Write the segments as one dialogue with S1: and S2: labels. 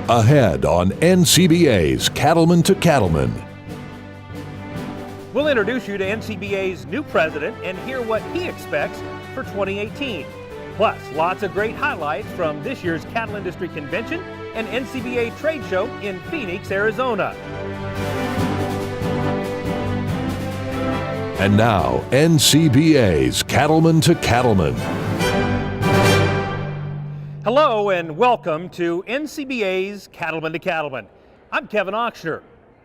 S1: Ahead on NCBA's Cattlemen to Cattlemen.
S2: We'll introduce you to NCBA's new president and hear what he expects for 2018. Plus, lots of great highlights from this year's Cattle Industry Convention and NCBA Trade Show in Phoenix, Arizona.
S1: And now, NCBA's Cattlemen to Cattlemen.
S2: Hello and welcome to NCBA's Cattlemen to Cattlemen. I'm Kevin OSCHNER.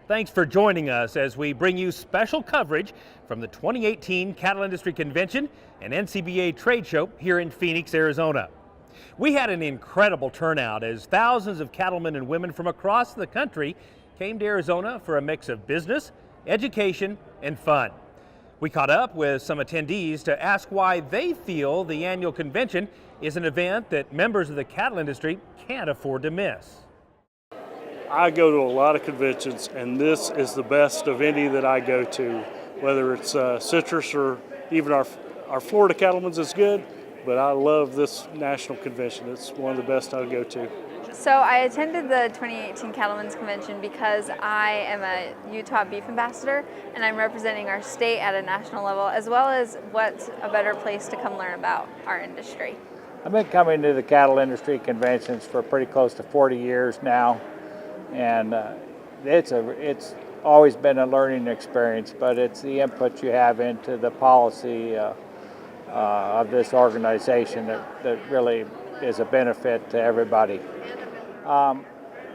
S2: Thanks for joining us as we bring you special coverage from the 2018 Cattle Industry Convention and NCBA Trade Show here in Phoenix, Arizona. We had an incredible turnout as thousands of cattlemen and women from across the country came to Arizona for a mix of business, education, and fun. We caught up with some attendees to ask why they feel the annual convention is an event that members of the cattle industry can't afford to miss.
S3: I go to a lot of conventions, and this is the best of any that I go to, whether it's citrus or even our Florida Cattlemen's is good, but I love this national convention. It's one of the best I'll go to.
S4: So I attended the 2018 Cattlemen's Convention because I am a Utah beef ambassador and I'm representing our state at a national level, as well as what's a better place to come learn about our industry.
S5: I've been coming to the cattle industry conventions for pretty close to 40 years now, and it's always been a learning experience, but it's the input you have into the policy of this organization that really is a benefit to everybody.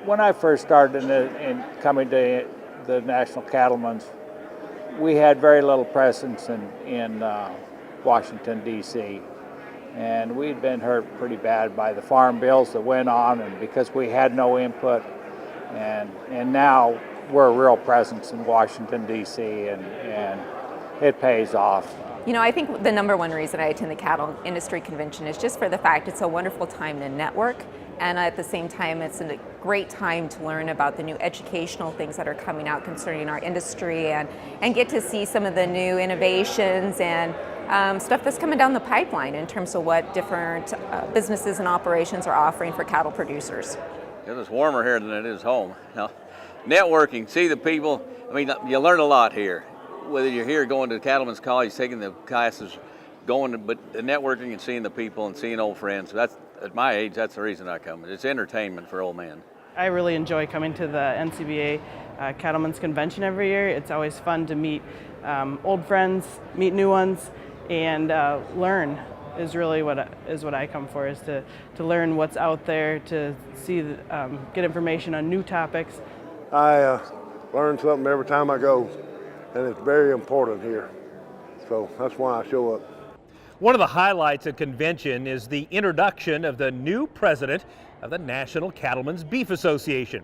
S5: When I first started in coming to the National Cattlemen's, we had very little presence in Washington, D.C., and we'd been hurt pretty bad by the farm bills that went on, and because we had no input, and now we're a real presence in Washington, D.C., and it pays off.
S6: You know, I think the number one reason I attend the Cattle Industry Convention is just for the fact it's a wonderful time to network, and at the same time it's a great time to learn about the new educational things that are coming out concerning our industry, and get to see some of the new innovations and stuff that's coming down the pipeline in terms of what different businesses and operations are offering for cattle producers.
S7: It's warmer here than it is home. Now, networking, see the people, I mean, you learn a lot here. Whether you're here going to Cattlemen's College, taking the classes, but the networking and seeing the people and seeing old friends, that's, at my age, that's the reason I come. It's entertainment for old men.
S8: I really enjoy coming to the NCBA Cattlemen's Convention every year. It's always fun to meet old friends, meet new ones, and learn is really what I come for, is to learn what's out there, to see, get information on new topics.
S9: I learn something every time I go, and it's very important here. So that's why I show up.
S2: One of the highlights of convention is the introduction of the new president of the National Cattlemen's Beef Association.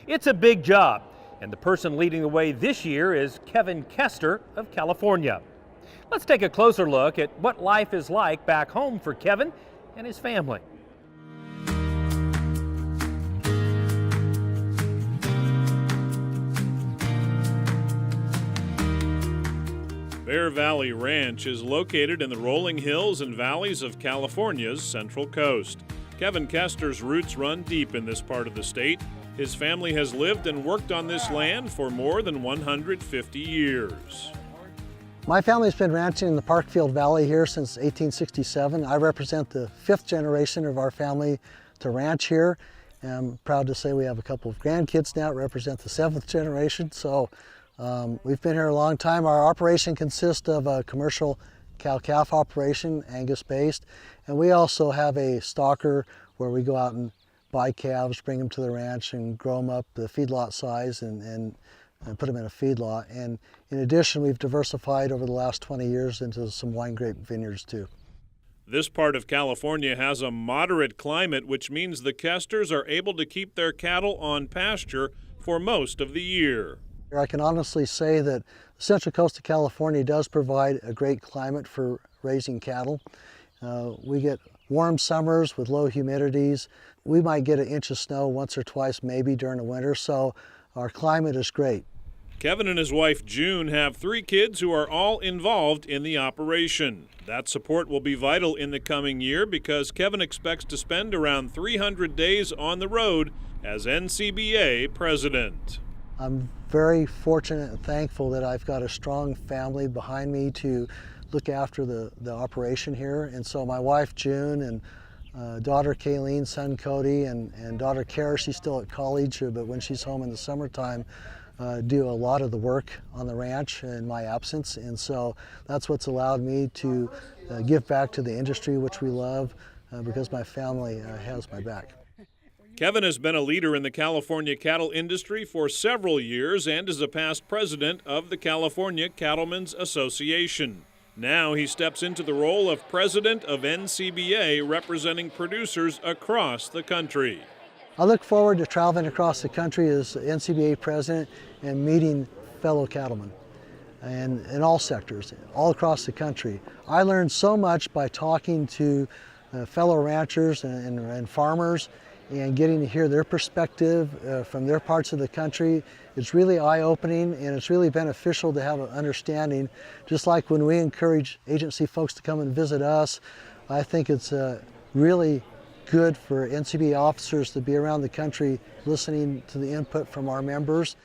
S2: It's a big job, and the person leading the way this year is Kevin Kester of California. Let's take a closer look at what life is like back home for Kevin and his family.
S10: Bear Valley Ranch is located in the rolling hills and valleys of California's Central Coast. Kevin Kester's roots run deep in this part of the state. His family has lived and worked on this land for more than 150 years.
S11: My family's been ranching in the Parkfield Valley here since 1867. I represent the 5th generation of our family to ranch here. I'm proud to say we have a couple of grandkids now that represent the 7th generation. So we've been here a long time. Our operation consists of a commercial cow-calf operation, Angus-based, and we also have a stalker where we go out and buy calves, bring them to the ranch and grow them up the feedlot size and put them in a feedlot. And in addition, we've diversified over the last 20 years into some wine grape vineyards too.
S10: This part of California has a moderate climate, which means the Kesters are able to keep their cattle on pasture for most of the year.
S11: I can honestly say that the Central Coast of California does provide a great climate for raising cattle. We get warm summers with low humidities. We might get an inch of snow once or twice maybe during the winter, so our climate is great.
S10: Kevin and his wife June have 3 kids who are all involved in the operation. That support will be vital in the coming year because Kevin expects to spend around 300 days on the road as NCBA president.
S11: I'm very fortunate and thankful that I've got a strong family behind me to look after the operation here. And so my wife June and daughter Kayleen, son Cody, and daughter Kara, she's still at college, but when she's home in the summertime, do a lot of the work on the ranch in my absence. And so that's what's allowed me to give back to the industry, which we love, because my family has my back.
S10: Kevin has been a leader in the California cattle industry for several years and is a past president of the California Cattlemen's Association. Now he steps into the role of president of NCBA, representing producers across the country.
S11: I look forward to traveling across the country as NCBA president and meeting fellow cattlemen and in all sectors, all across the country. I learned so much by talking to fellow ranchers and farmers and getting to hear their perspective from their parts of the country. It's really eye-opening, and it's really beneficial to have an understanding. Just like when we encourage agency folks to come and visit us, I think it's really good for NCBA officers to be around the country listening to the input from our members.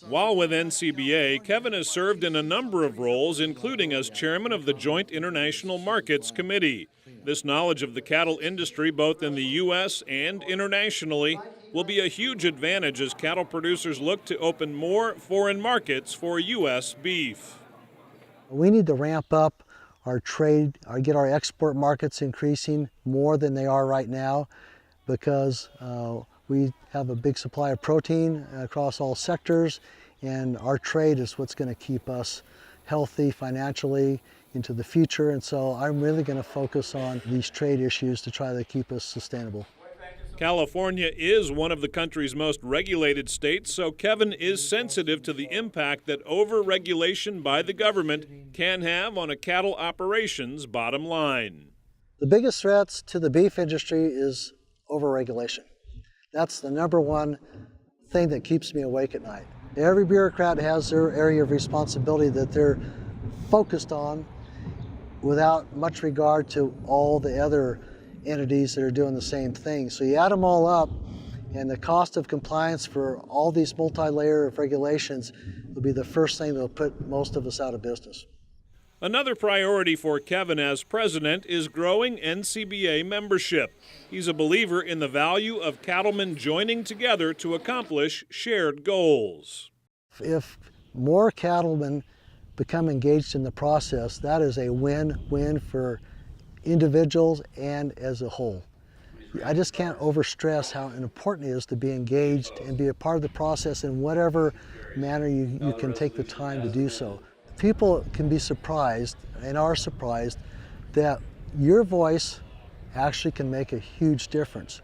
S10: While with NCBA, Kevin has served in a number of roles, including as chairman of the Joint International Markets Committee. This knowledge of the cattle industry, both in the U.S. and internationally, will be a huge advantage as cattle producers look to open more foreign markets for U.S. beef.
S11: We need to ramp up our trade, get our export markets increasing more than they are right now, because we have a big supply of protein across all sectors, and our trade is what's going to keep us healthy financially into the future. And so I'm really going to focus on these trade issues to try to keep us sustainable.
S10: California is one of the country's most regulated states, so Kevin is sensitive to the impact that over-regulation by the government can have on a cattle operation's bottom line.
S11: The biggest threats to the beef industry is over-regulation. That's the #1 thing that keeps me awake at night. Every bureaucrat has their area of responsibility that they're focused on without much regard to all the other entities that are doing the same thing. So you add them all up, and the cost of compliance for all these multi-layer of regulations will be the first thing that will put most of us out of business.
S10: Another priority for Kevin as president is growing NCBA membership. He's a believer in the value of cattlemen joining together to accomplish shared goals.
S11: If more cattlemen become engaged in the process, that is a win-win for individuals and as a whole. I just can't overstress how important it is to be engaged and be a part of the process in whatever manner you can take the time to do so. People can be surprised and are surprised that your voice actually can make a huge difference.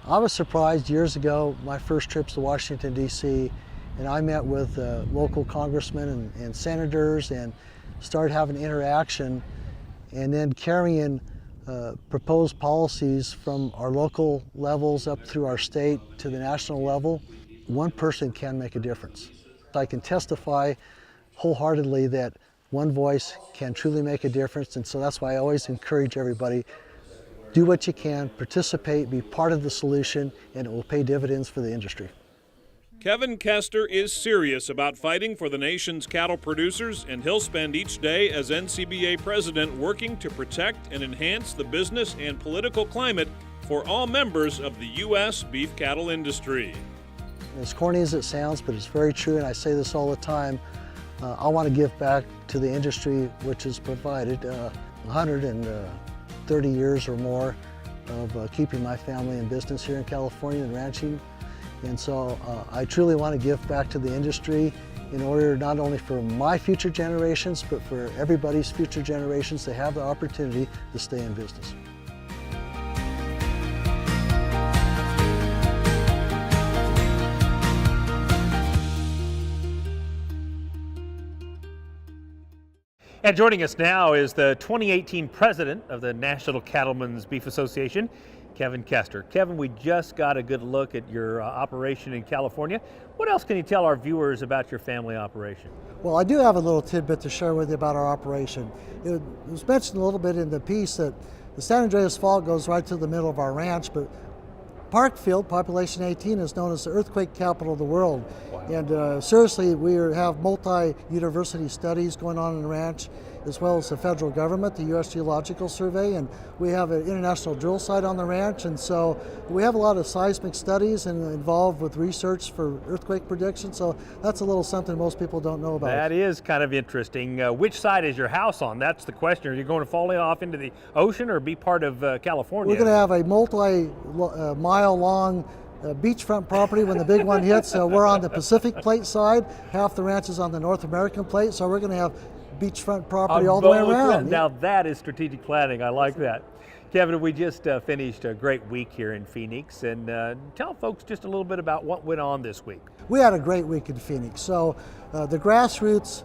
S11: I was surprised years ago, my first trips to Washington, D.C., and I met with local congressmen and senators and started having interaction, and then carrying proposed policies from our local levels up through our state to the national level. One person can make a difference. I can testify wholeheartedly that one voice can truly make a difference, and so that's why I always encourage everybody, do what you can, participate, be part of the solution, and it will pay dividends for the industry.
S10: Kevin Kester is serious about fighting for the nation's cattle producers, and he'll spend each day as NCBA president working to protect and enhance the business and political climate for all members of the U.S. beef cattle industry.
S11: As corny as it sounds, but it's very true, and I say this all the time, I want to give back to the industry which has provided 130 years or more of keeping my family in business here in California and ranching. And so I truly want to give back to the industry in order not only for my future generations, but for everybody's future generations to have the opportunity to stay in business.
S2: And joining us now is the 2018 president of the National Cattlemen's Beef Association, Kevin Kester. Kevin, we just got a good look at your operation in California. What else can you tell our viewers about your family operation?
S11: Well, I do have a little tidbit to share with you about our operation. It was mentioned a little bit in the piece that the San Andreas Fault goes right to the middle of our ranch, but Parkfield, population 18, is known as the earthquake capital of the world. Wow. And seriously, we have multi-university studies going on in the ranch, as well as the federal government, the U.S. Geological Survey, and we have an international drill site on the ranch, and so we have a lot of seismic studies and involved with research for earthquake prediction, so that's a little something most people don't know about.
S2: That is kind of interesting. Which side is your house on? That's the question. Are you going to fall off into the ocean or be part of California?
S11: We're going to have a multi-mile-long beachfront property when the big one hits. We're on the Pacific Plate side. Half the ranch is on the North American Plate, so we're going to have beachfront property all the way around.
S2: Now that is strategic planning. I like that. Kevin, we just finished a great week here in Phoenix, and tell folks just a little bit about what went on this week.
S11: We had a great week in Phoenix. So the grassroots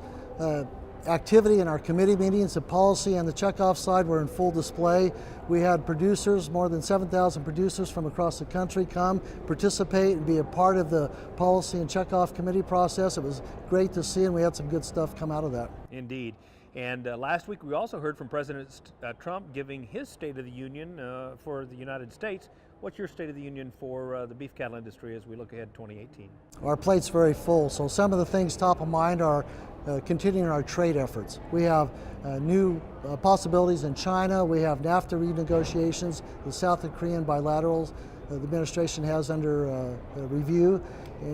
S11: activity in our committee meetings, the policy and the checkoff side were in full display. We had producers, more than 7,000 producers from across the country come, participate and be a part of the policy and checkoff committee process. It was great to see, and we had some good stuff come out of that.
S2: Indeed. And last week we also heard from President Trump giving his State of the Union for the United States. What's your State of the Union for the beef cattle industry as we look ahead to 2018?
S11: Our plate's very full, so some of the things top of mind are continuing our trade efforts. We have new possibilities in China. We have NAFTA renegotiations, the South Korean bilaterals the administration has under review,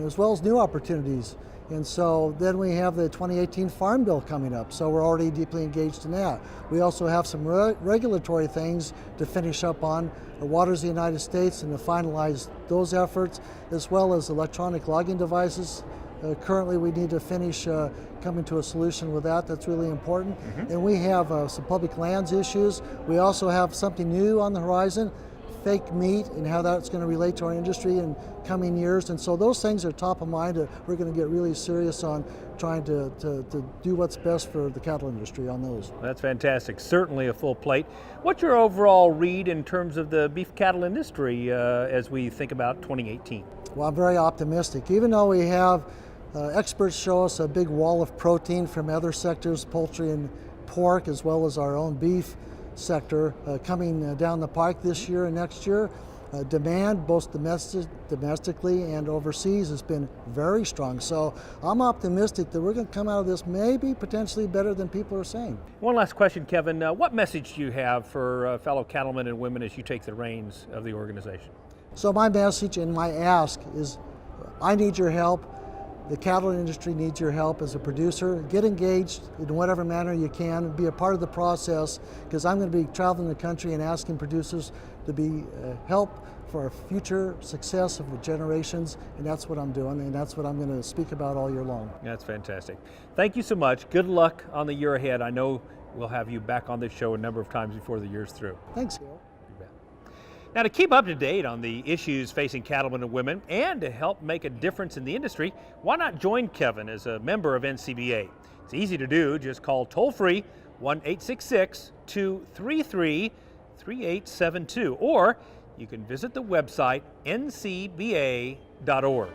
S11: as well as new opportunities. And so then we have the 2018 Farm Bill coming up, so we're already deeply engaged in that. We also have some regulatory things to finish up on, the waters of the United States, and to finalize those efforts, as well as electronic logging devices. Currently we need to finish coming to a solution with that. That's really important. And we have some public lands issues. We also have something new on the horizon, fake meat, and how that's going to relate to our industry in coming years. And so those things are top of mind. We're going to get really serious on trying to do what's best for the cattle industry on those.
S2: That's fantastic. Certainly a full plate. What's your overall read in terms of the beef cattle industry as we think about 2018?
S11: Well, I'm very optimistic. Even though we have experts show us a big wall of protein from other sectors, poultry and pork, as well as our own beef sector coming down the pike this year and next year. Demand, both domestically and overseas, has been very strong. So I'm optimistic that we're going to come out of this maybe potentially better than people are saying.
S2: One last question, Kevin. What message do you have for fellow cattlemen and women as you take the reins of the organization?
S11: So my message and my ask is, I need your help. The cattle industry needs your help as a producer. Get engaged in whatever manner you can, be a part of the process, because I'm going to be traveling the country and asking producers to be help for our future success of the generations, and that's what I'm doing, and that's what I'm going to speak about all year long.
S2: That's fantastic. Thank you so much. Good luck on the year ahead. I know we'll have you back on this show a number of times before the year's through.
S11: Thanks, Gil.
S2: Now, to keep up to date on the issues facing cattlemen and women and to help make a difference in the industry, why not join Kevin as a member of NCBA? It's easy to do. Just call toll-free 1-866-233-3872, or you can visit the website ncba.org.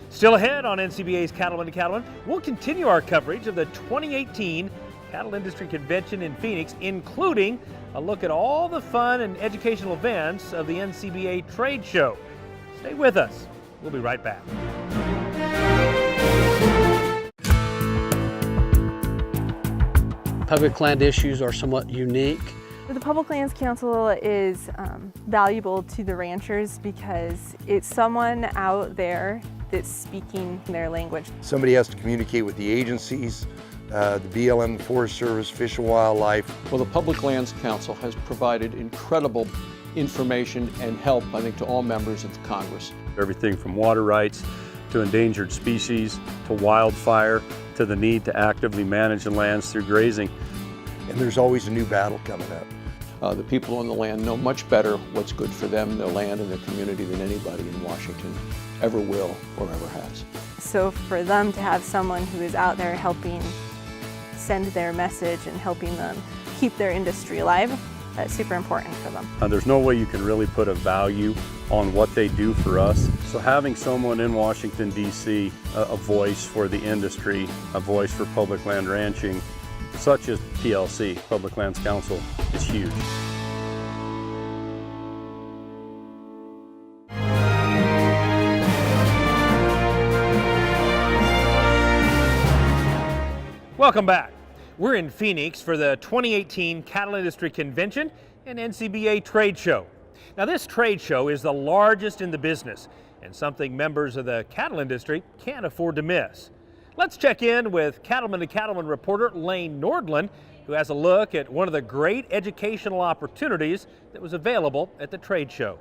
S2: Still ahead on NCBA's Cattlemen to Cattlemen, we'll continue our coverage of the 2018 Cattle Industry Convention in Phoenix, including a look at all the fun and educational events of the NCBA trade show. Stay with us. We'll be right back.
S12: Public land issues are somewhat unique.
S13: The Public Lands Council is valuable to the ranchers because it's someone out there that's speaking their language.
S14: Somebody has to communicate with the agencies, the BLM, Forest Service, Fish and Wildlife.
S15: Well, the Public Lands Council has provided incredible information and help, I think, to all members of Congress.
S16: Everything from water rights to endangered species to wildfire to the need to actively manage the lands through grazing.
S14: And there's always a new battle coming up.
S15: The people on the land know much better what's good for them, their land, and their community than anybody in Washington ever will or ever has.
S13: So for them to have someone who is out there helping send their message and helping them keep their industry alive, super important for them.
S16: There's no way you can really put a value on what they do for us. So having someone in Washington, D.C., a voice for the industry, a voice for public land ranching, such as PLC, Public Lands Council, is huge.
S2: Welcome back. We're in Phoenix for the 2018 Cattle Industry Convention and NCBA Trade Show. Now, this trade show is the largest in the business and something members of the cattle industry can't afford to miss. Let's check in with Cattlemen to Cattlemen reporter Lane Nordlund, who has a look at one of the great educational opportunities that was available at the trade show.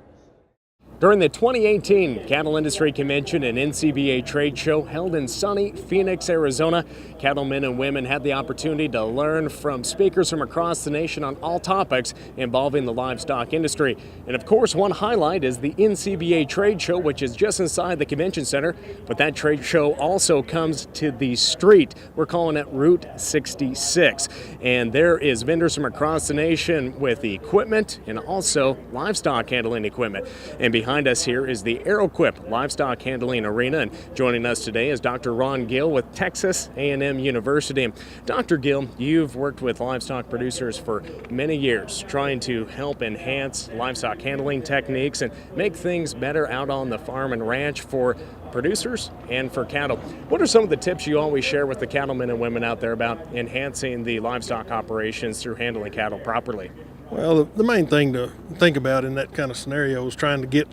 S17: During the 2018 Cattle Industry Convention and NCBA Trade Show held in sunny Phoenix, Arizona, cattlemen and women had the opportunity to learn from speakers from across the nation on all topics involving the livestock industry. And of course, one highlight is the NCBA Trade Show, which is just inside the convention center. But that trade show also comes to the street. We're calling it Route 66. And there is vendors from across the nation with equipment and also livestock handling equipment. And behind us here is the Aeroquip Livestock Handling Arena, and joining us today is Dr. Ron Gill with Texas A&M University. Dr. Gill, you've worked with livestock producers for many years, trying to help enhance livestock handling techniques and make things better out on the farm and ranch for producers and for cattle. What are some of the tips you always share with the cattlemen and women out there about enhancing the livestock operations through handling cattle properly?
S18: Well, the main thing to think about in that kind of scenario is trying to get,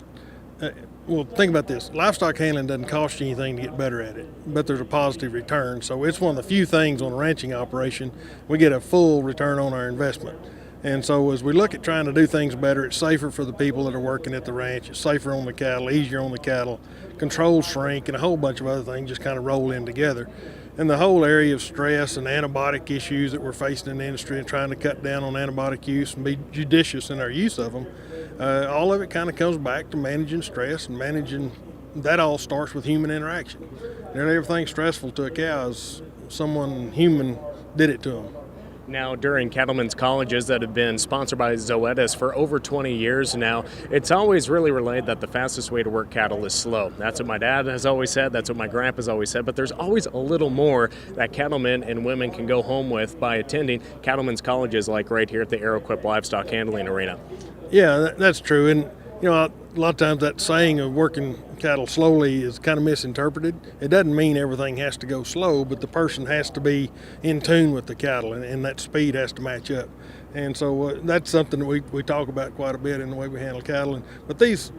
S18: well, think about this. Livestock handling doesn't cost you anything to get better at it, but there's a positive return. So it's one of the few things on a ranching operation, we get a full return on our investment. And so as we look at trying to do things better, it's safer for the people that are working at the ranch, it's safer on the cattle, easier on the cattle, controls shrink, and a whole bunch of other things just kind of roll in together. And the whole area of stress and antibiotic issues that we're facing in the industry and trying to cut down on antibiotic use and be judicious in our use of them, all of it kind of comes back to managing stress and managing, that all starts with human interaction. Nearly everything stressful to a cow is someone human did it to them.
S17: Now, during cattlemen's colleges that have been sponsored by Zoetis for over 20 years now, it's always really relayed that the fastest way to work cattle is slow. That's what my dad has always said, that's what my grandpa's always said, but there's always a little more that cattlemen and women can go home with by attending cattlemen's colleges like right here at the Aeroquip Livestock Handling Arena.
S18: Yeah, that's true. And you know, a lot of times that saying of working cattle slowly is kind of misinterpreted. It doesn't mean everything has to go slow, but the person has to be in tune with the cattle, and that speed has to match up. And so that's something that we talk about quite a bit in the way we handle cattle. But these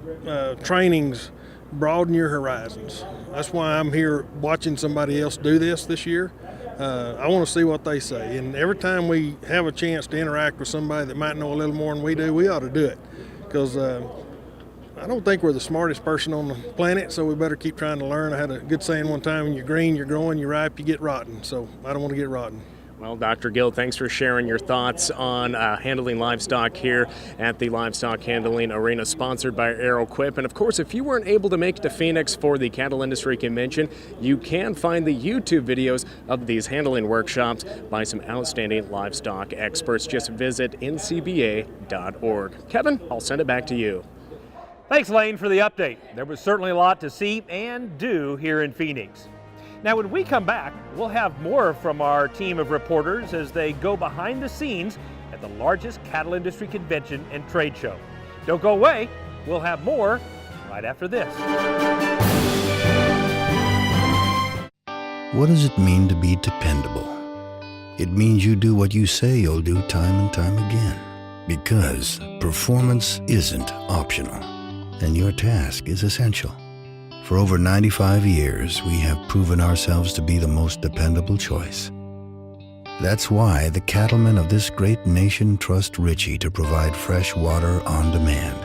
S18: trainings broaden your horizons. That's why I'm here watching somebody else do this year. I want to see what they say. And every time we have a chance to interact with somebody that might know a little more than we do, we ought to do it. Because I don't think we're the smartest person on the planet, so we better keep trying to learn. I had a good saying one time, when you're green, you're growing, you're ripe, you get rotten. So I don't want to get rotten.
S17: Well, Dr. Gill, thanks for sharing your thoughts on handling livestock here at the Livestock Handling Arena, sponsored by Aeroquip. And of course, if you weren't able to make it to Phoenix for the Cattle Industry Convention, you can find the YouTube videos of these handling workshops by some outstanding livestock experts. Just visit ncba.org. Kevin, I'll send it back to you.
S2: Thanks, Lane, for the update. There was certainly a lot to see and do here in Phoenix. Now, when we come back, we'll have more from our team of reporters as they go behind the scenes at the largest cattle industry convention and trade show. Don't go away. We'll have more right after this.
S19: What does it mean to be dependable? It means you do what you say you'll do time and time again. Because performance isn't optional, and your task is essential. For over 95 years, we have proven ourselves to be the most dependable choice. That's why the cattlemen of this great nation trust Ritchie to provide fresh water on demand.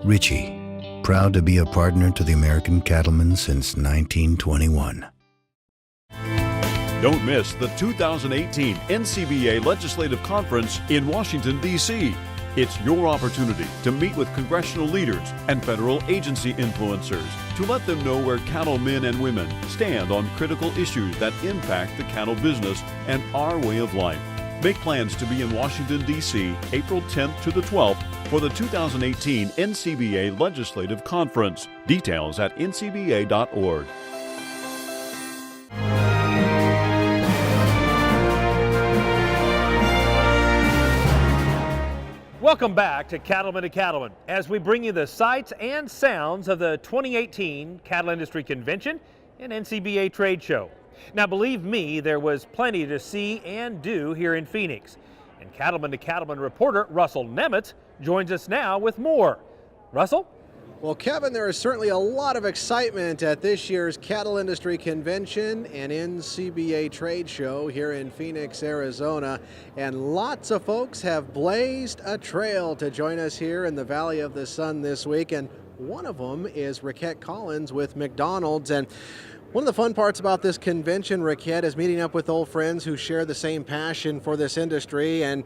S19: Ritchie, proud to be a partner to the American cattlemen since 1921.
S20: Don't miss the 2018 NCBA Legislative Conference in Washington, D.C. It's your opportunity to meet with congressional leaders and federal agency influencers to let them know where cattlemen and women stand on critical issues that impact the cattle business and our way of life. Make plans to be in Washington, D.C. April 10th to the 12th for the 2018 NCBA Legislative Conference. Details at ncba.org.
S2: Welcome back to Cattlemen to Cattlemen as we bring you the sights and sounds of the 2018 Cattle Industry Convention and NCBA Trade Show. Now, believe me, there was plenty to see and do here in Phoenix. And Cattlemen to Cattlemen reporter Russell Nemitz joins us now with more. Russell?
S21: Well, Kevin, there is certainly a lot of excitement at this year's Cattle Industry Convention and NCBA Trade Show here in Phoenix, Arizona. And lots of folks have blazed a trail to join us here in the Valley of the Sun this week. And one of them is Rickett Collins with McDonald's. And one of the fun parts about this convention, Rickett, is meeting up with old friends who share the same passion for this industry and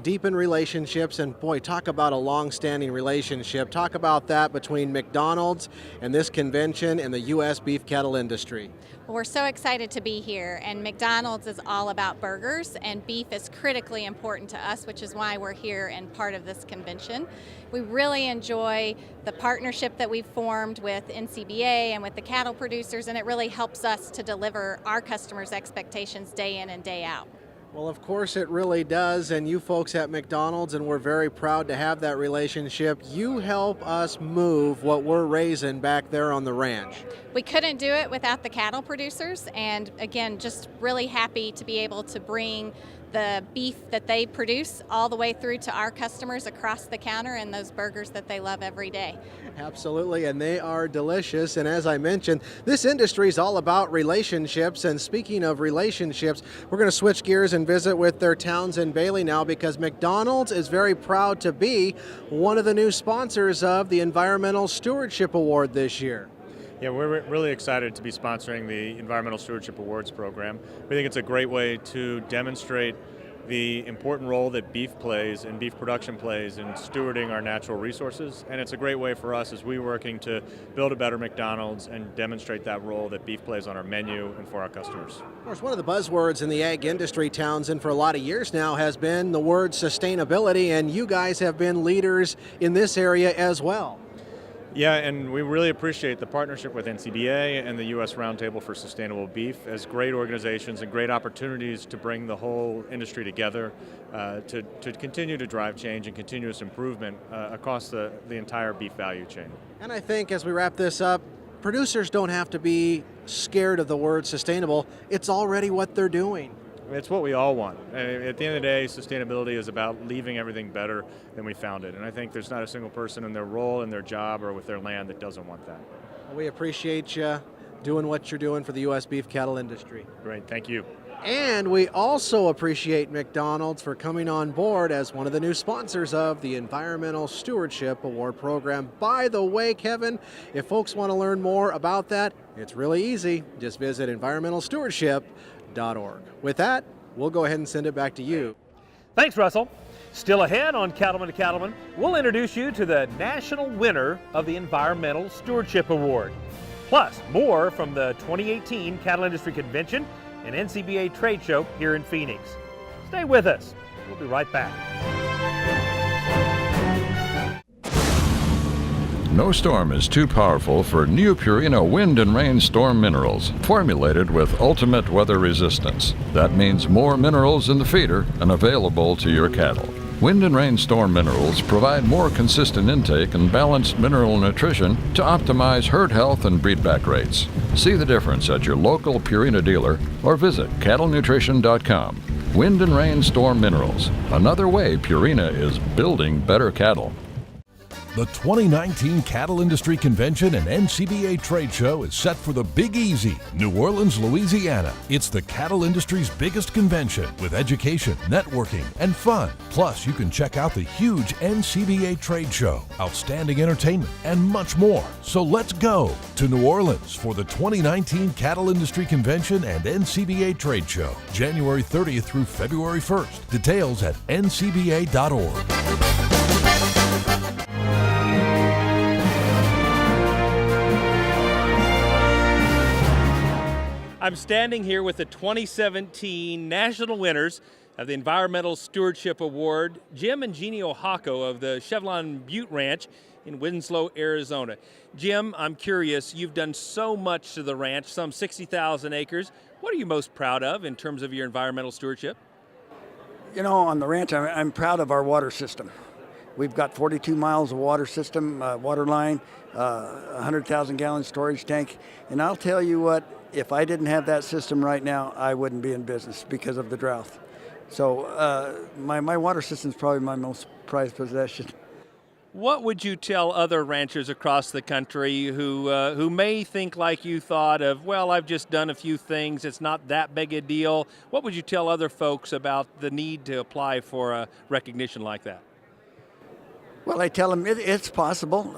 S21: deepen relationships. And boy, talk about a long-standing relationship. Talk about that between McDonald's and this convention and the U.S. beef cattle industry.
S22: Well, we're so excited to be here, and McDonald's is all about burgers, and beef is critically important to us, which is why we're here and part of this convention. We really enjoy the partnership that we've formed with NCBA and with the cattle producers, and it really helps us to deliver our customers' expectations day in and day out.
S21: Well, of course it really does, and you folks at McDonald's, and we're very proud to have that relationship. You help us move what we're raising back there on the ranch.
S22: We couldn't do it without the cattle producers, and again, just really happy to be able to bring the beef that they produce all the way through to our customers across the counter and those burgers that they love every day.
S21: Absolutely, and they are delicious. And as I mentioned, this industry is all about relationships. And speaking of relationships, we're going to switch gears and visit with their Towns and Bailey now, because McDonald's is very proud to be one of the new sponsors of the Environmental Stewardship Award this year.
S23: Yeah, we're really excited to be sponsoring the Environmental Stewardship Awards program. We think it's a great way to demonstrate the important role that beef plays and beef production plays in stewarding our natural resources. And it's a great way for us as we're working to build a better McDonald's and demonstrate that role that beef plays on our menu and for our customers.
S21: Of course, one of the buzzwords in the ag industry, Townsend, for a lot of years now has been the word sustainability, and you guys have been leaders in this area as well.
S23: Yeah, and we really appreciate the partnership with NCBA and the U.S. Roundtable for Sustainable Beef as great organizations and great opportunities to bring the whole industry together to continue to drive change and continuous improvement across the entire beef value chain.
S21: And I think as we wrap this up, producers don't have to be scared of the word sustainable. It's already what they're doing.
S23: It's what we all want. At the end of the day, sustainability is about leaving everything better than we found it. And I think there's not a single person in their role, in their job, or with their land that doesn't want that.
S21: We appreciate you doing what you're doing for the U.S. beef cattle industry.
S23: Great, thank you.
S21: And we also appreciate McDonald's for coming on board as one of the new sponsors of the Environmental Stewardship Award program. By the way, Kevin, if folks want to learn more about that, it's really easy. Just visit environmentalstewardship.org. With that, we'll go ahead and send it back to you.
S2: Thanks, Russell. Still ahead on Cattlemen to Cattlemen, we'll introduce you to the national winner of the Environmental Stewardship Award. Plus, more from the 2018 Cattle Industry Convention and NCBA Trade Show here in Phoenix. Stay with us. We'll be right back.
S24: No storm is too powerful for new Purina Wind and Rain Storm Minerals, formulated with ultimate weather resistance. That means more minerals in the feeder and available to your cattle. Wind and Rain Storm Minerals provide more consistent intake and balanced mineral nutrition to optimize herd health and breedback rates. See the difference at your local Purina dealer or visit cattlenutrition.com. Wind and Rain Storm Minerals, another way Purina is building better cattle.
S1: The 2019 Cattle Industry Convention and NCBA Trade Show is set for the Big Easy, New Orleans, Louisiana. It's the cattle industry's biggest convention with education, networking, and fun. Plus, you can check out the huge NCBA Trade Show, outstanding entertainment, and much more. So let's go to New Orleans for the 2019 Cattle Industry Convention and NCBA Trade Show, January 30th through February 1st. Details at ncba.org.
S2: I'm standing here with the 2017 national winners of the Environmental Stewardship Award, Jim and Jeannie Ohako of the Chevelon Butte Ranch in Winslow, Arizona. Jim, I'm curious, you've done so much to the ranch, some 60,000 acres. What are you most proud of in terms of your environmental stewardship?
S3: You know, on the ranch, I'm proud of our water system. We've got 42 miles of water system, water line, 100,000 gallon storage tank. And I'll tell you what, if I didn't have that system right now, I wouldn't be in business because of the drought. So my water system is probably my most prized possession.
S2: What would you tell other ranchers across the country who may think like you thought of, well, I've just done a few things, it's not that big a deal? What would you tell other folks about the need to apply for a recognition like that?
S3: Well, I tell them it's possible.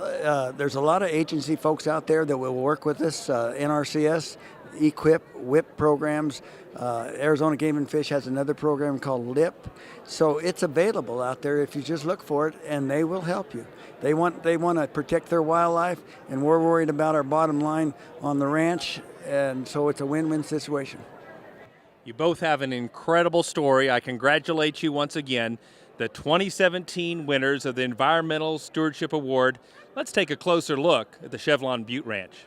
S3: There's a lot of agency folks out there that will work with us, NRCS, EQIP, WIP programs. Arizona Game and Fish has another program called LIP. So it's available out there if you just look for it, and they will help you. They want to protect their wildlife, and we're worried about our bottom line on the ranch, and so it's a win-win situation.
S2: You both have an incredible story. I congratulate you once again, the 2017 winners of the Environmental Stewardship Award. Let's take a closer look at the Chevelon Butte Ranch.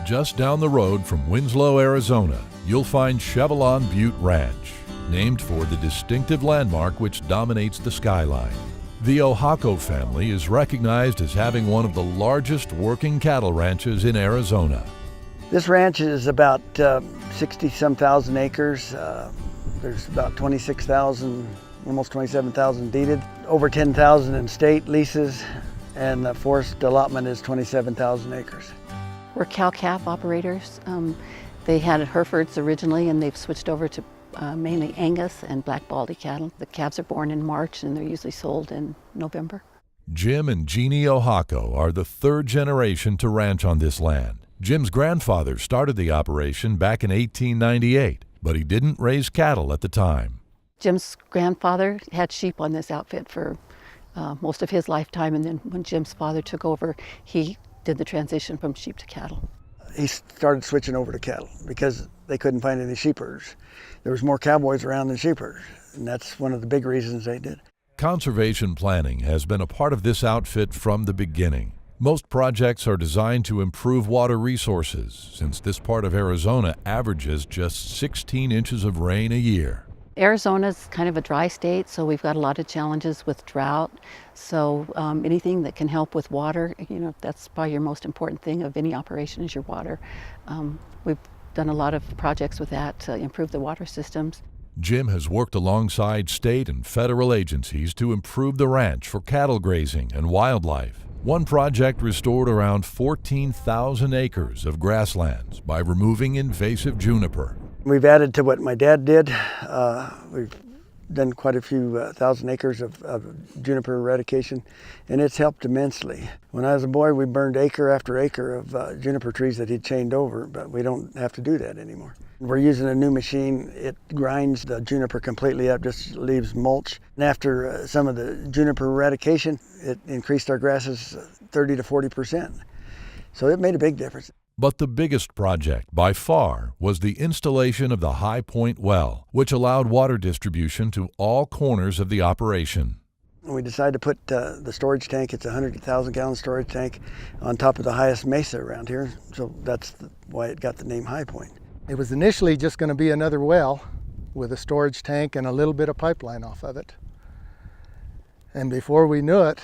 S1: Just down the road from Winslow, Arizona, you'll find Chevelon Butte Ranch, named for the distinctive landmark which dominates the skyline. The Ohako family is recognized as having one of the largest working cattle ranches in Arizona.
S3: This ranch is about 60-some thousand acres. There's about 26,000, almost 27,000 deeded, over 10,000 in state leases, and the forest allotment is 27,000 acres.
S4: We're cow-calf operators. They had Herefords originally, and they've switched over to mainly Angus and Black Baldy cattle. The calves are born in March, and they're usually sold in November.
S1: Jim and Jeannie Ohako are the third generation to ranch on this land. Jim's grandfather started the operation back in 1898, but he didn't raise cattle at the time.
S4: Jim's grandfather had sheep on this outfit for most of his lifetime, and then when Jim's father took over, he did the transition from sheep to cattle.
S3: He started switching over to cattle because they couldn't find any sheep herders. There was more cowboys around than sheep herders, and that's one of the big reasons they did.
S1: Conservation planning has been a part of this outfit from the beginning. Most projects are designed to improve water resources, since this part of Arizona averages just 16 inches of rain a year.
S4: Arizona's kind of a dry state, so we've got a lot of challenges with drought. So anything that can help with water, you know, that's probably your most important thing of any operation is your water. We've done a lot of projects with that to improve the water systems.
S1: Jim has worked alongside state and federal agencies to improve the ranch for cattle grazing and wildlife. One project restored around 14,000 acres of grasslands by removing invasive juniper.
S3: We've added to what my dad did. We've done quite a few thousand acres of juniper eradication, and it's helped immensely. When I was a boy, we burned acre after acre of juniper trees that he'd chained over, but we don't have to do that anymore. We're using a new machine. It grinds the juniper completely up, just leaves mulch. And after some of the juniper eradication, it increased our grasses 30 to 40%. So it made a big difference.
S1: But the biggest project, by far, was the installation of the High Point well, which allowed water distribution to all corners of the operation.
S3: We decided to put the storage tank, it's a 100,000 gallon storage tank, on top of the highest mesa around here, so that's why it got the name High Point.
S5: It was initially just going to be another well with a storage tank and a little bit of pipeline off of it. And before we knew it,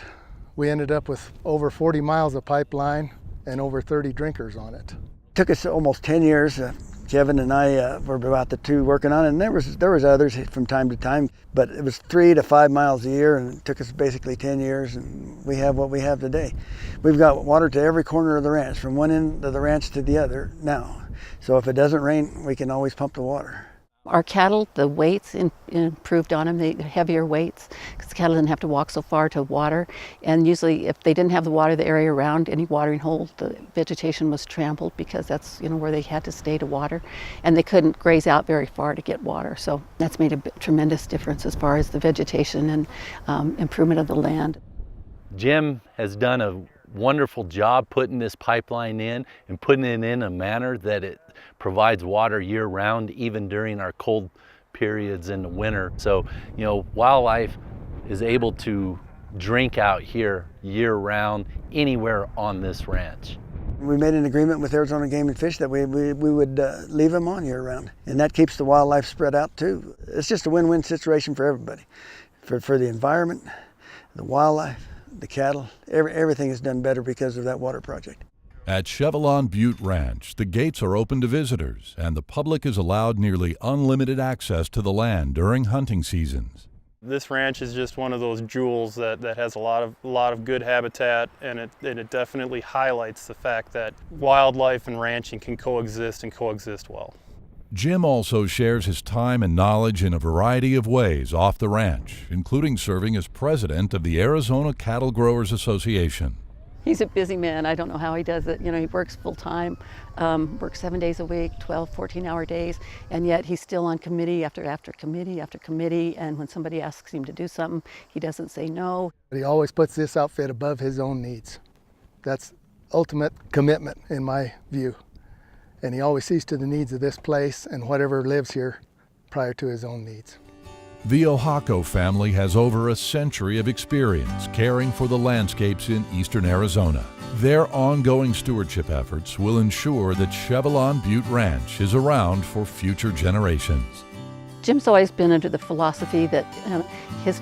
S5: we ended up with over 40 miles of pipeline and over 30 drinkers on it.
S3: It took us almost 10 years. Kevin and I were about the two working on it, and there was others from time to time, but it was 3 to 5 miles a year, and it took us basically 10 years, and we have what we have today. We've got water to every corner of the ranch, from one end of the ranch to the other now. So if it doesn't rain, we can always pump the water.
S4: Our cattle, the weights improved on them, the heavier weights, because the cattle didn't have to walk so far to water. And usually if they didn't have the water, the area around any watering hole, the vegetation was trampled because that's where they had to stay to water. And they couldn't graze out very far to get water. So that's made a tremendous difference as far as the vegetation and improvement of the land.
S6: Jim has done a wonderful job putting this pipeline in and putting it in a manner that it provides water year-round, even during our cold periods in the winter. So, you know, wildlife is able to drink out here year-round anywhere on this ranch.
S3: We made an agreement with Arizona Game and Fish that we would leave them on year-round, and that keeps the wildlife spread out too. It's just a win-win situation for everybody, for the environment, the wildlife, the cattle. Everything is done better because of that water project.
S1: At Chevelon Butte Ranch, the gates are open to visitors, and the public is allowed nearly unlimited access to the land during hunting seasons.
S7: This ranch is just one of those jewels that has a lot of good habitat, and it definitely highlights the fact that wildlife and ranching can coexist and coexist well.
S1: Jim also shares his time and knowledge in a variety of ways off the ranch, including serving as president of the Arizona Cattle Growers Association.
S4: He's a busy man. I don't know how he does it. You know, he works full time, works 7 days a week, 12, 14-hour days, and yet he's still on committee after committee after committee, and when somebody asks him to do something, he doesn't say no.
S5: He always puts this outfit above his own needs. That's ultimate commitment in my view. And he always sees to the needs of this place and whatever lives here prior to his own needs.
S1: The Ohako family has over a century of experience caring for the landscapes in eastern Arizona. Their ongoing stewardship efforts will ensure that Chevelon Butte Ranch is around for future generations.
S4: Jim's always been under the philosophy that his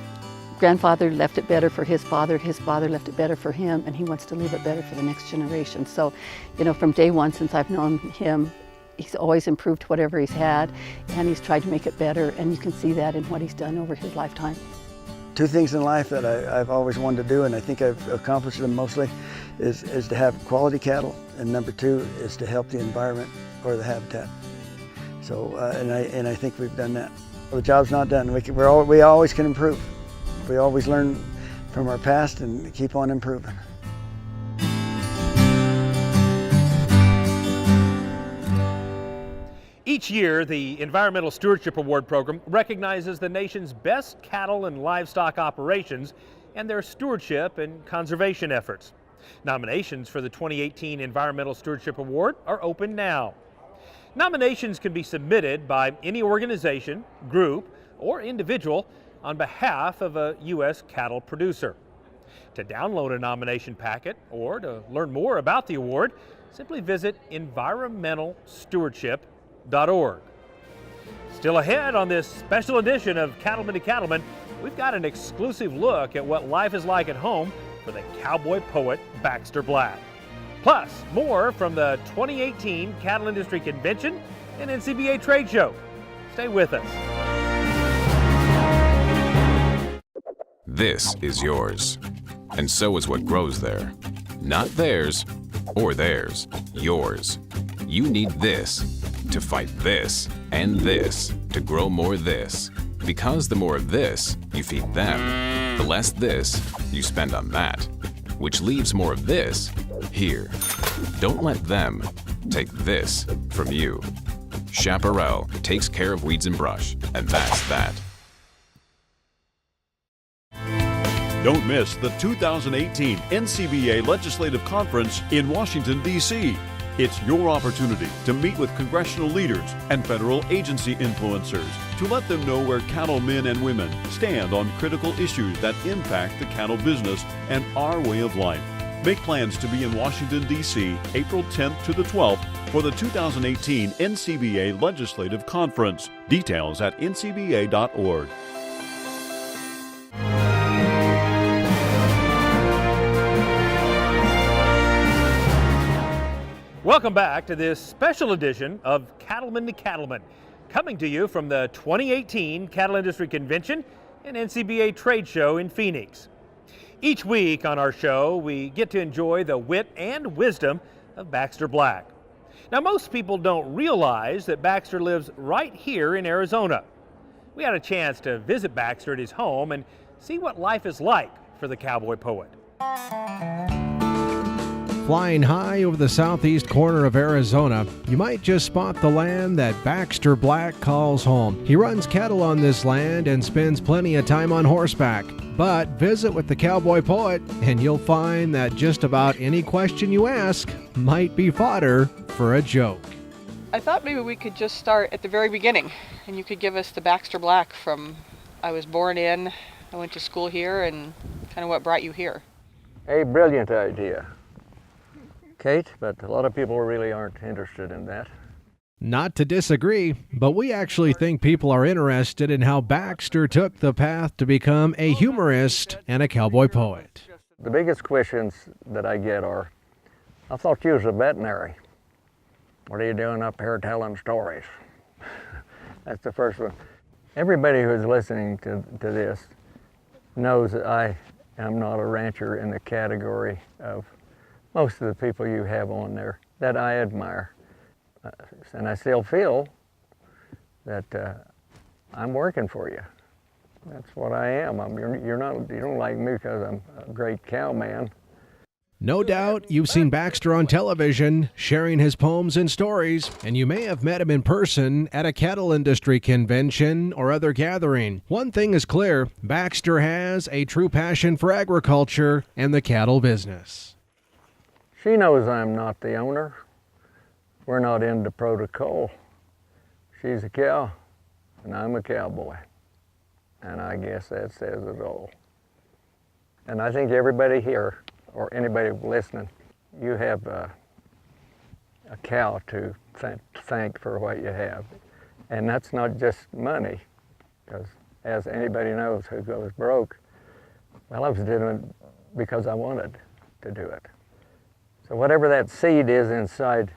S4: grandfather left it better for his father left it better for him, and he wants to leave it better for the next generation. So, you know, from day one since I've known him, he's always improved whatever he's had, and he's tried to make it better, and you can see that in what he's done over his lifetime.
S3: Two things in life that I've always wanted to do, and I think I've accomplished them mostly, is to have quality cattle, and number two is to help the environment or the habitat. So, and I think we've done that. The job's not done. We always can improve. We always learn from our past and keep on improving.
S2: Each year, the Environmental Stewardship Award Program recognizes the nation's best cattle and livestock operations and their stewardship and conservation efforts. Nominations for the 2018 Environmental Stewardship Award are open now. Nominations can be submitted by any organization, group, or individual on behalf of a U.S. cattle producer. To download a nomination packet or to learn more about the award, simply visit environmentalstewardship.org. Still ahead on this special edition of Cattlemen to Cattlemen, we've got an exclusive look at what life is like at home for the cowboy poet Baxter Black. Plus, more from the 2018 Cattle Industry Convention and NCBA Trade Show. Stay with us.
S8: This is yours, and so is what grows there. Not theirs or theirs, yours. You need this to fight this and this to grow more this. Because the more of this you feed them, the less this you spend on that, which leaves more of this here. Don't let them take this from you. Chaparral takes care of weeds and brush, and that's that.
S20: Don't miss the 2018 NCBA Legislative Conference in Washington, D.C. It's your opportunity to meet with congressional leaders and federal agency influencers to let them know where cattlemen and women stand on critical issues that impact the cattle business and our way of life. Make plans to be in Washington, D.C. April 10th to the 12th for the 2018 NCBA Legislative Conference. Details at ncba.org.
S2: Welcome back to this special edition of Cattlemen to Cattlemen, coming to you from the 2018 Cattle Industry Convention and NCBA Trade Show in Phoenix. Each week on our show, we get to enjoy the wit and wisdom of Baxter Black. Now, most people don't realize that Baxter lives right here in Arizona. We had a chance to visit Baxter at his home and see what life is like for the cowboy poet.
S9: Flying high over the southeast corner of Arizona, you might just spot the land that Baxter Black calls home. He runs cattle on this land and spends plenty of time on horseback. But visit with the cowboy poet and you'll find that just about any question you ask might be fodder for a joke.
S10: I thought maybe we could just start at the very beginning and you could give us the Baxter Black from I was born in, I went to school here, and kind of what brought you here.
S11: A brilliant idea, Kate, but a lot of people really aren't interested in that.
S9: Not to disagree, but we actually think people are interested in how Baxter took the path to become a humorist and a cowboy poet.
S11: The biggest questions that I get are, I thought you was a veterinary. What are you doing up here telling stories? That's the first one. Everybody who's listening to this knows that I am not a rancher in the category of most of the people you have on there that I admire. And I still feel that I'm working for you. That's what I am. You don't like me because I'm a great cowman.
S9: No doubt you've seen Baxter on television sharing his poems and stories, and you may have met him in person at a cattle industry convention or other gathering. One thing is clear, Baxter has a true passion for agriculture and the cattle business.
S11: She knows I'm not the owner. We're not into protocol. She's a cow, and I'm a cowboy. And I guess that says it all. And I think everybody here, or anybody listening, you have a cow to thank for what you have. And that's not just money, because as anybody knows who goes broke, well, I was doing it because I wanted to do it. So whatever that seed is inside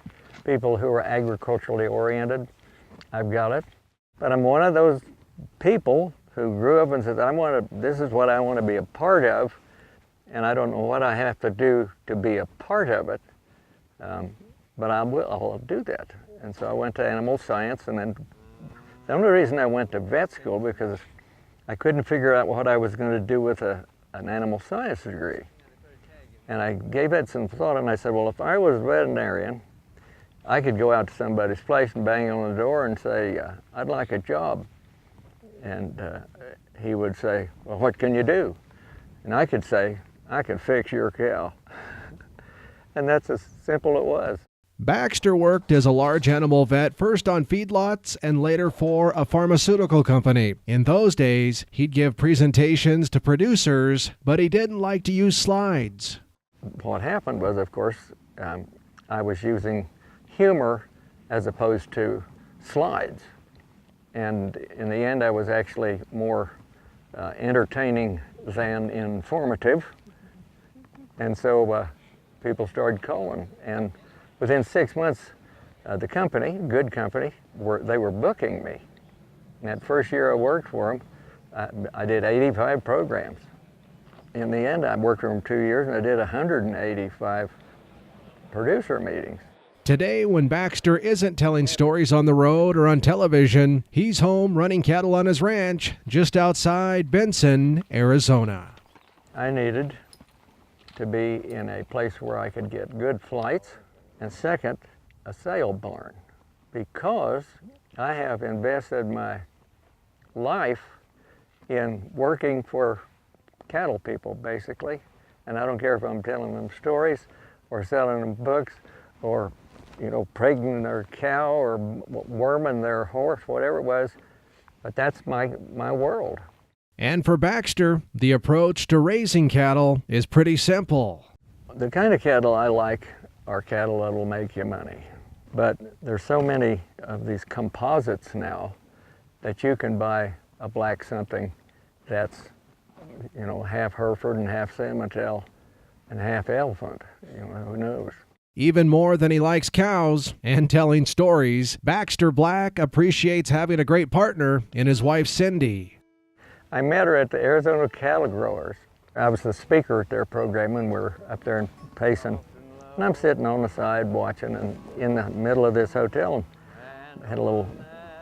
S11: people who are agriculturally oriented, I've got it. But I'm one of those people who grew up and said, this is what I want to be a part of, and I don't know what I have to do to be a part of it, but I'll do that. And so I went to animal science, and then the only reason I went to vet school because I couldn't figure out what I was going to do with an animal science degree. And I gave it some thought, and I said, well, if I was a veterinarian, I could go out to somebody's place and bang on the door and say, I'd like a job. And he would say, well, what can you do? And I could say, I can fix your cow. And that's as simple it was.
S9: Baxter worked as a large animal vet, first on feedlots and later for a pharmaceutical company. In those days, he'd give presentations to producers, but he didn't like to use slides.
S11: What happened was, of course, I was using humor as opposed to slides. And in the end, I was actually more entertaining than informative. And so people started calling. And within 6 months, the company, good company, they were booking me. And that first year I worked for them, I did 85 programs. In the end, I worked for them 2 years and I did 185 producer meetings.
S9: Today, when Baxter isn't telling stories on the road or on television, he's home running cattle on his ranch just outside Benson, Arizona.
S11: I needed to be in a place where I could get good flights, and second, a sale barn, because I have invested my life in working for cattle people, basically, and I don't care if I'm telling them stories or selling them books or pregnant their cow or worming their horse, whatever it was, but that's my world.
S9: And for Baxter, the approach to raising cattle is pretty simple.
S11: The kind of cattle I like are cattle that will make you money. But there's so many of these composites now that you can buy a black something that's, half Hereford and half Simmental and half elephant. Who knows?
S9: Even more than he likes cows and telling stories, Baxter Black appreciates having a great partner in his wife, Cindy.
S11: I met her at the Arizona Cattle Growers. I was the speaker at their program when we were up there in Payson. And I'm sitting on the side watching, and in the middle of this hotel, and had a little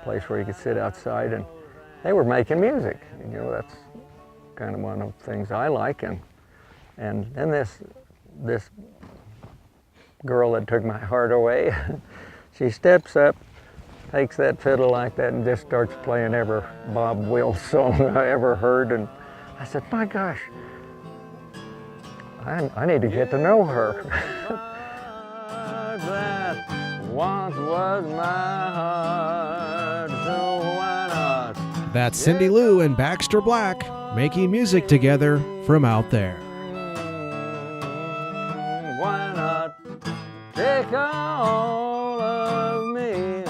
S11: place where you could sit outside, and they were making music. That's kind of one of the things I like. And then this girl that took my heart away. She steps up, takes that fiddle like that and just starts playing every Bob Wills song I ever heard. And I said, my gosh, I need to get to know her. That once was my heart, so why not?
S9: That's Cindy Lou and Baxter Black making music together from out there.
S11: Why not take all of me?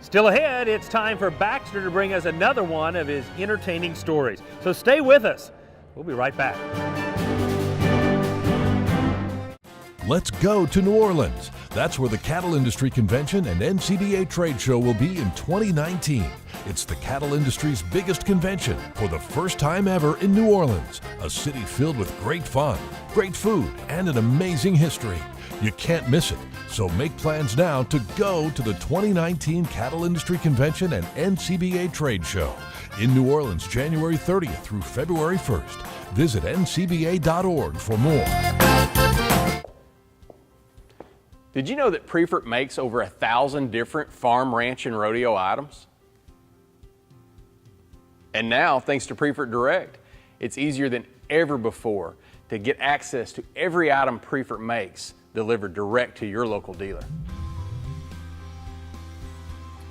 S2: Still ahead, it's time for Baxter to bring us another one of his entertaining stories. So stay with us. We'll be right back.
S1: Let's go to New Orleans. That's where the Cattle Industry Convention and NCBA Trade Show will be in 2019. It's the cattle industry's biggest convention for the first time ever in New Orleans, a city filled with great fun, great food, and an amazing history. You can't miss it, so make plans now to go to the 2019 Cattle Industry Convention and NCBA Trade Show in New Orleans, January 30th through February 1st. Visit ncba.org for more.
S12: Did you know that Preferred makes over 1,000 different farm, ranch, and rodeo items? And now, thanks to Preferred Direct, it's easier than ever before to get access to every item Preferred makes delivered direct to your local dealer.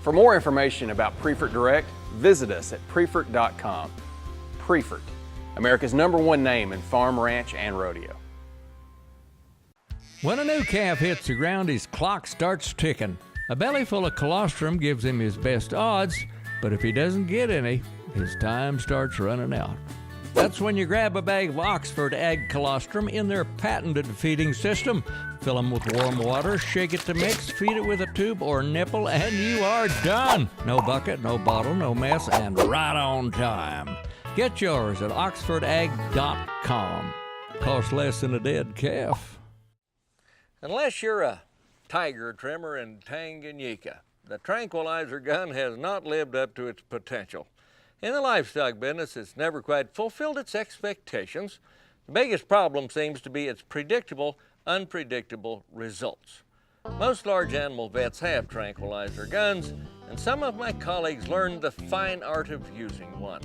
S12: For more information about Preferred Direct, visit us at Preferred.com. Preferred, America's #1 name in farm, ranch, and rodeo.
S13: When a new calf hits the ground, his clock starts ticking. A belly full of colostrum gives him his best odds, but if he doesn't get any, his time starts running out. That's when you grab a bag of Oxford Ag Colostrum in their patented feeding system. Fill them with warm water, shake it to mix, feed it with a tube or nipple, and you are done. No bucket, no bottle, no mess, and right on time. Get yours at oxfordag.com. Costs less than a dead calf.
S14: Unless you're a tiger trimmer in Tanganyika, the tranquilizer gun has not lived up to its potential. In the livestock business, it's never quite fulfilled its expectations. The biggest problem seems to be its predictable, unpredictable results. Most large animal vets have tranquilizer guns, and some of my colleagues learned the fine art of using one.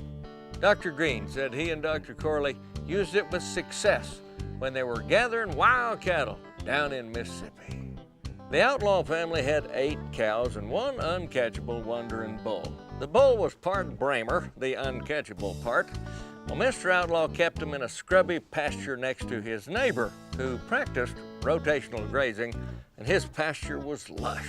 S14: Dr. Green said he and Dr. Corley used it with success when they were gathering wild cattle down in Mississippi. The Outlaw family had 8 cows and 1 uncatchable wandering bull. The bull was part Bramer, the uncatchable part, while Mr. Outlaw kept him in a scrubby pasture next to his neighbor, who practiced rotational grazing, and his pasture was lush.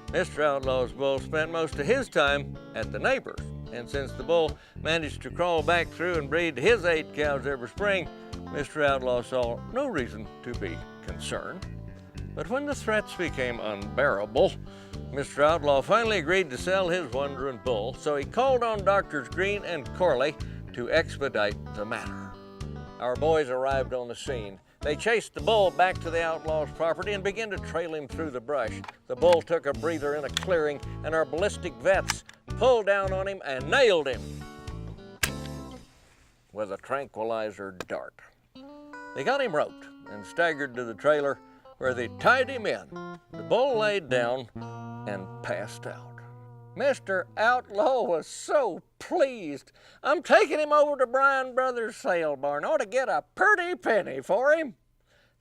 S14: Mr. Outlaw's bull spent most of his time at the neighbor's, and since the bull managed to crawl back through and breed his 8 cows every spring, Mr. Outlaw saw no reason to be concerned. But when the threats became unbearable, Mr. Outlaw finally agreed to sell his wandering bull, so he called on Drs. Green and Corley to expedite the matter. Our boys arrived on the scene. They chased the bull back to the Outlaw's property and began to trail him through the brush. The bull took a breather in a clearing, and our ballistic vets pulled down on him and nailed him with a tranquilizer dart. They got him roped and staggered to the trailer, where they tied him in. The bull laid down and passed out. Mr. Outlaw was so pleased. I'm taking him over to Bryan Brothers' sale barn. Ought to get a pretty penny for him.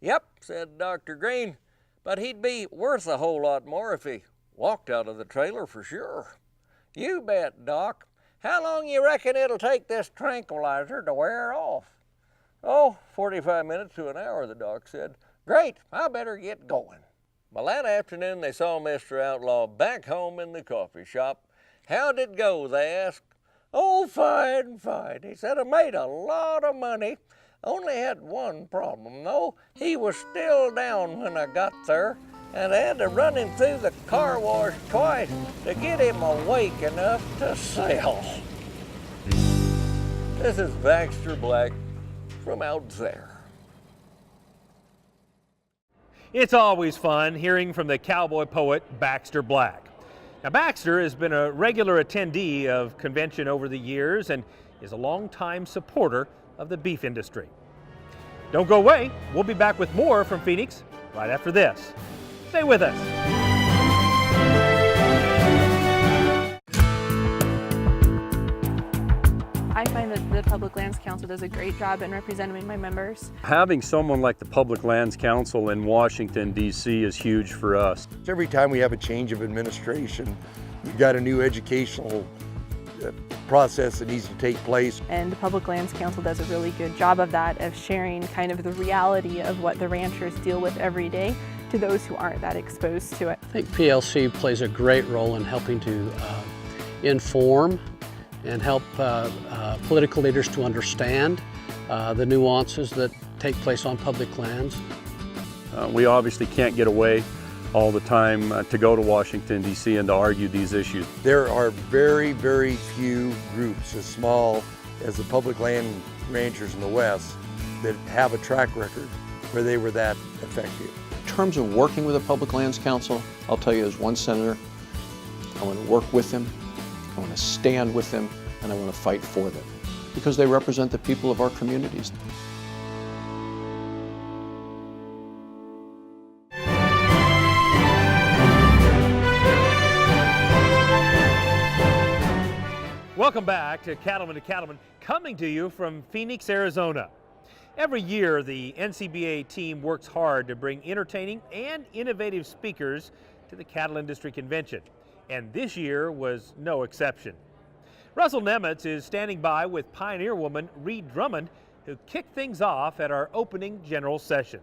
S14: Yep, said Dr. Green, but he'd be worth a whole lot more if he walked out of the trailer for sure. You bet, Doc. How long you reckon it'll take this tranquilizer to wear off? Oh, 45 minutes to an hour, the doc said. Great, I better get going. Well, that afternoon they saw Mr. Outlaw back home in the coffee shop. How'd it go, they asked. Oh, fine, fine. He said, I made a lot of money. Only had one problem, though. He was still down when I got there, and I had to run him through the car wash twice to get him awake enough to sell. This is Baxter Black from out there.
S2: It's always fun hearing from the cowboy poet Baxter Black. Now, Baxter has been a regular attendee of convention over the years and is a longtime supporter of the beef industry. Don't go away. We'll be back with more from Phoenix right after this. Stay with us.
S15: I find that the Public Lands Council does a great job in representing my members.
S16: Having someone like the Public Lands Council in Washington, D.C. is huge for us.
S17: Every time we have a change of administration, we've got a new educational process that needs to take place.
S15: And the Public Lands Council does a really good job of that, of sharing kind of the reality of what the ranchers deal with every day to those who aren't that exposed to it.
S18: I think PLC plays a great role in helping to inform and help political leaders to understand the nuances that take place on public lands.
S16: We obviously can't get away all the time to go to Washington, D.C. and to argue these issues.
S17: There are very, very few groups as small as the public land ranchers in the West that have a track record where they were that effective.
S25: In terms of working with the Public Lands Council, I'll tell you as one senator, I want to work with them, I want to stand with them, and I want to fight for them because they represent the people of our communities.
S2: Welcome back to Cattlemen, coming to you from Phoenix, Arizona. Every year, the NCBA team works hard to bring entertaining and innovative speakers to the Cattle Industry Convention, and this year was no exception. Russell Nemitz is standing by with pioneer woman Ree Drummond, who kicked things off at our opening general session.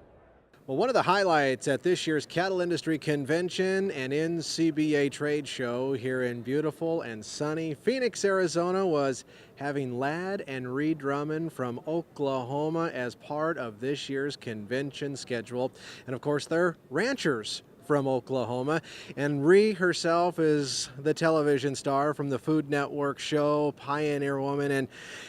S21: Well, one of the highlights at this year's Cattle Industry Convention and NCBA trade show here in beautiful and sunny Phoenix, Arizona was having Ladd and Ree Drummond from Oklahoma as part of this year's convention schedule. And of course, they're ranchers from Oklahoma, and Ree herself is the television star from the Food Network show Pioneer Woman, and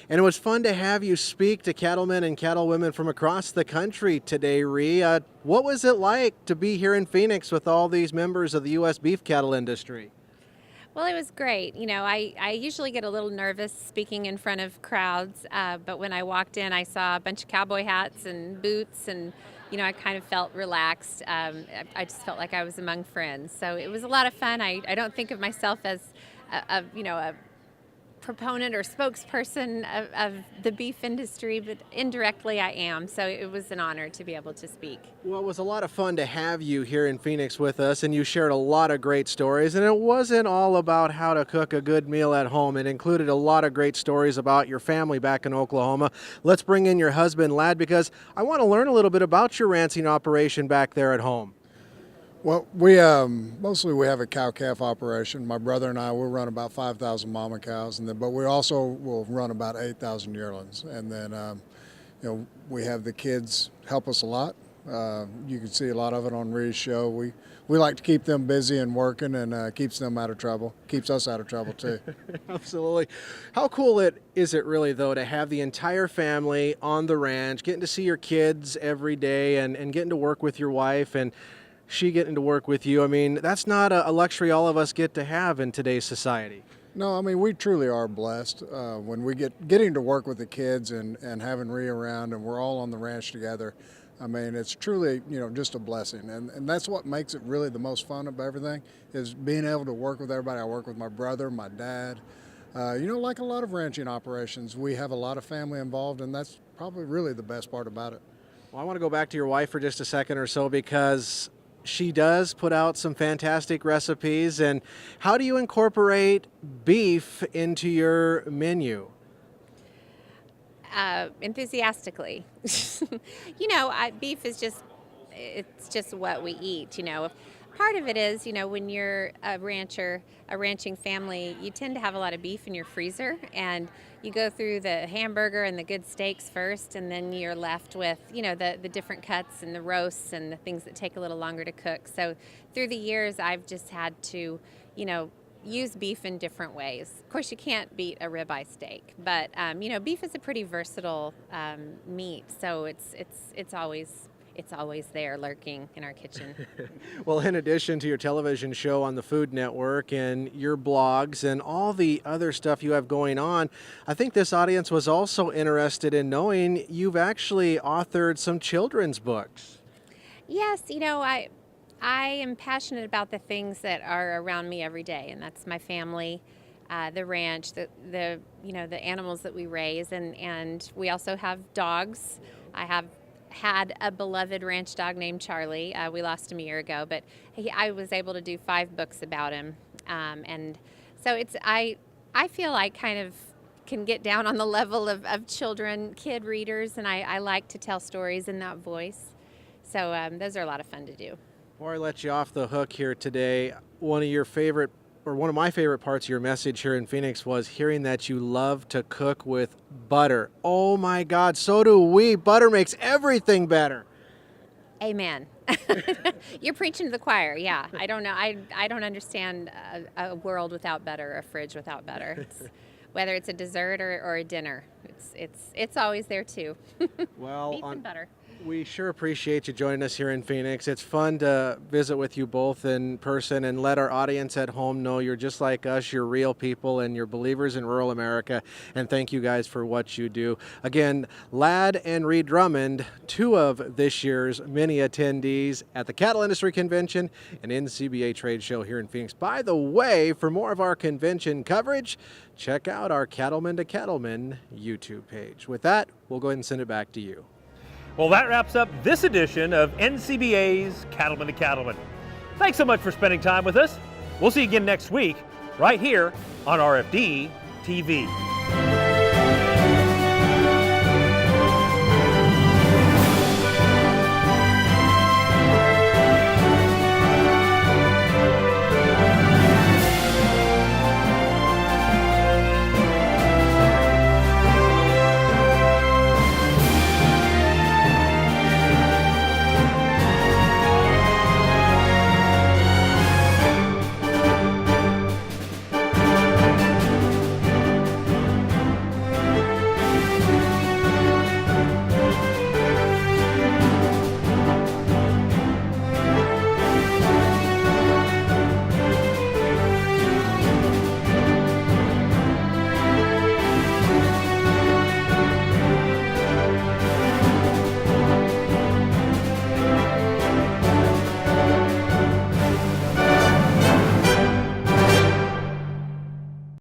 S21: it was fun to have you speak to cattlemen and cattlewomen from across the country today, Ree. What was it like to be here in Phoenix with all these members of the U.S. beef cattle industry?
S26: Well, it was great. You know, I usually get a little nervous speaking in front of crowds, but when I walked in, I saw a bunch of cowboy hats and boots, and you know, I kind of felt relaxed. I just felt like I was among friends. So it was a lot of fun. I don't think of myself as a proponent or spokesperson of the beef industry, but indirectly I am. So it was an honor to be able to speak.
S21: Well, it was a lot of fun to have you here in Phoenix with us, and you shared a lot of great stories. And it wasn't all about how to cook a good meal at home. It included a lot of great stories about your family back in Oklahoma. Let's bring in your husband, Ladd, because I want to learn a little bit about your ranching operation back there at home.
S27: Well, we mostly we have a cow-calf operation. My brother and I will run about 5,000 mama cows, but we also will run about 8,000 yearlings. And then, you know, we have the kids help us a lot. You can see a lot of it on Ree's show. We like to keep them busy and working, and keeps them out of trouble. Keeps us out of trouble too.
S21: Absolutely. How cool is it really, though, to have the entire family on the ranch, getting to see your kids every day, and getting to work with your wife, and she getting to work with you? I mean, that's not a luxury all of us get to have in today's society.
S27: No, I mean, we truly are blessed when we getting to work with the kids and having Ree around, and we're all on the ranch together. I mean, it's truly, you know, just a blessing. And that's what makes it really the most fun of everything, is being able to work with everybody. I work with my brother, my dad. You know, like a lot of ranching operations, we have a lot of family involved, and that's probably really the best part about it.
S21: Well, I want to go back to your wife for just a second or so, because she does put out some fantastic recipes. And how do you incorporate beef into your menu?
S26: Enthusiastically. You know, beef is it's just what we eat, you know. Part of it is, you know, when you're a ranching family, you tend to have a lot of beef in your freezer, and you go through the hamburger and the good steaks first, and then you're left with, you know, the different cuts and the roasts and the things that take a little longer to cook. So through the years, I've just had to, you know, use beef in different ways. Of course, you can't beat a ribeye steak, but you know, beef is a pretty versatile meat, so it's always it's always there lurking in our kitchen.
S21: Well, in addition to your television show on the Food Network and your blogs and all the other stuff you have going on, I think this audience was also interested in knowing you've actually authored some children's books.
S26: Yes, you know, I am passionate about the things that are around me every day, and that's my family, the ranch, the you know, the animals that we raise, and we also have dogs. I have had a beloved ranch dog named Charlie. We lost him a year ago, but I was able to do 5 books about him, and so I feel I kind of can get down on the level of kid readers, and I like to tell stories in that voice. So those are a lot of fun to do.
S21: Before I let you off the hook here today, one of my favorite parts of your message here in Phoenix was hearing that you love to cook with butter. Oh my God, so do we. Butter makes everything better.
S26: Amen. You're preaching to the choir. Yeah, I don't know. I don't understand a world without butter, a fridge without butter. Whether it's a dessert or a dinner, it's always there too.
S21: Well,
S26: beef and butter.
S21: We sure appreciate you joining us here in Phoenix. It's fun to visit with you both in person and let our audience at home know you're just like us, you're real people, and you're believers in rural America. And thank you guys for what you do. Again, Ladd and Reed Drummond, 2 of this year's many attendees at the Cattle Industry Convention and NCBA Trade Show here in Phoenix. By the way, for more of our convention coverage, check out our Cattlemen to Cattlemen YouTube page. With that, we'll go ahead and send it back to you.
S2: Well, that wraps up this edition of NCBA's Cattlemen to Cattlemen. Thanks so much for spending time with us. We'll see you again next week, right here on RFD TV.